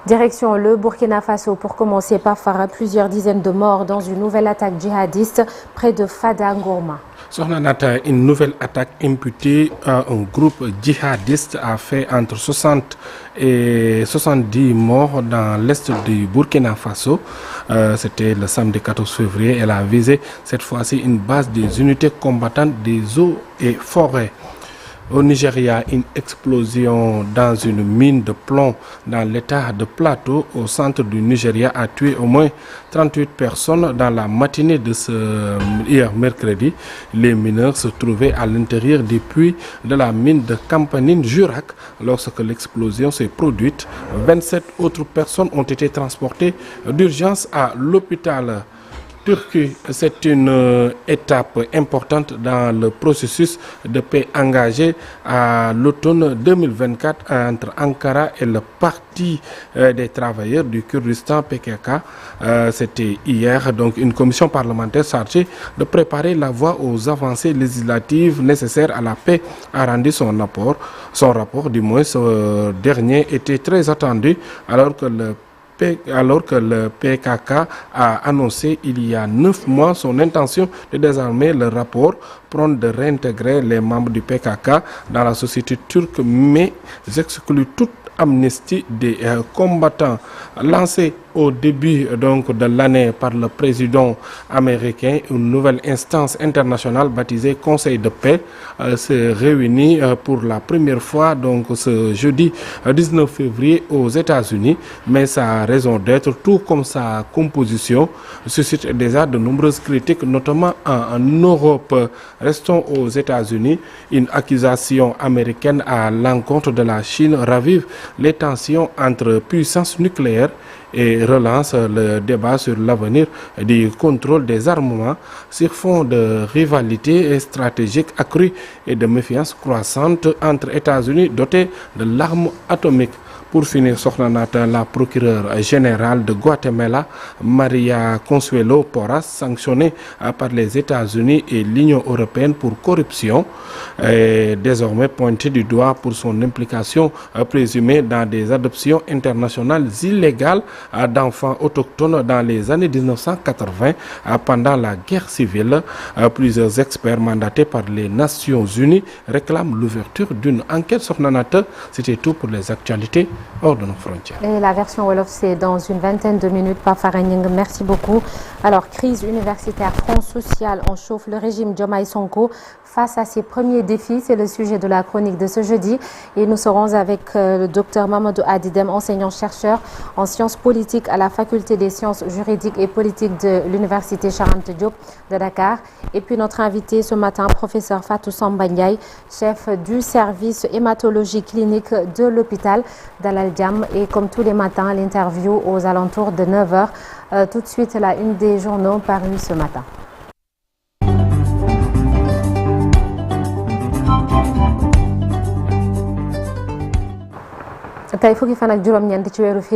Direction le Burkina Faso pour commencer par Fara, plusieurs dizaines de morts dans une nouvelle attaque djihadiste près de Fada Ngourma. Sornanata, une nouvelle attaque imputée à un groupe djihadiste a fait entre 60 et 70 morts dans l'est du Burkina Faso. C'était le samedi 14 février. Elle a visé cette fois-ci une base des unités combattantes des eaux et forêts. Au Nigeria, une explosion dans une mine de plomb dans l'état de Plateau au centre du Nigeria a tué au moins 38 personnes dans la matinée de hier mercredi. Les mineurs se trouvaient à l'intérieur des puits de la mine de Campanine Jurak lorsque l'explosion s'est produite. 27 autres personnes ont été transportées d'urgence à l'hôpital. Turquie, c'est une étape importante dans le processus de paix engagé à l'automne 2024 entre Ankara et le Parti des travailleurs du Kurdistan PKK. C'était hier, donc une commission parlementaire chargée de préparer la voie aux avancées législatives nécessaires à la paix a rendu son rapport, du moins ce dernier était très attendu alors que le PKK a annoncé il y a 9 mois son intention de désarmer. Le rapport prône de réintégrer les membres du PKK dans la société turque, mais exclut toute amnistie des combattants. Lancé au début de l'année par le président américain, une nouvelle instance internationale baptisée Conseil de paix s'est réunie pour la première fois ce jeudi 19 février aux États-Unis, mais sa raison d'être, tout comme sa composition, suscite déjà de nombreuses critiques, notamment en Europe. Restons aux États-Unis. Une accusation américaine à l'encontre de la Chine ravive les tensions entre puissances nucléaires et relance le débat sur l'avenir du contrôle des armements sur fond de rivalité stratégique accrue et de méfiance croissante entre États-Unis dotés de l'arme atomique. Pour finir, Sornanata, la procureure générale de Guatemala, Maria Consuelo Porras, sanctionnée par les États-Unis et l'Union européenne pour corruption, est désormais pointée du doigt pour son implication présumée dans des adoptions internationales illégales d'enfants autochtones dans les années 1980 pendant la guerre civile. Plusieurs experts mandatés par les Nations Unies réclament l'ouverture d'une enquête. Sornanata, c'était tout pour les actualités hors de nos frontières. Et la version Wolof, c'est dans une vingtaine de minutes par Faranying. Merci beaucoup. Alors, crise universitaire, front social, on chauffe le régime Diomaye Sonko face à ses premiers défis. C'est le sujet de la chronique de ce jeudi. Et nous serons avec le docteur Mamadou Adidem, enseignant-chercheur en sciences politiques à la faculté des sciences juridiques et politiques de l'université Cheikh Anta Diop de Dakar. Et puis notre invité ce matin, professeur Fatou Samba Ndiaye, chef du service hématologie clinique de l'hôpital Dalal Jamm. Et comme tous les matins, l'interview aux alentours de 9h. Tout de suite, la une des journaux parus ce matin. tey fukki fan ak juróom-ñeent ci weeru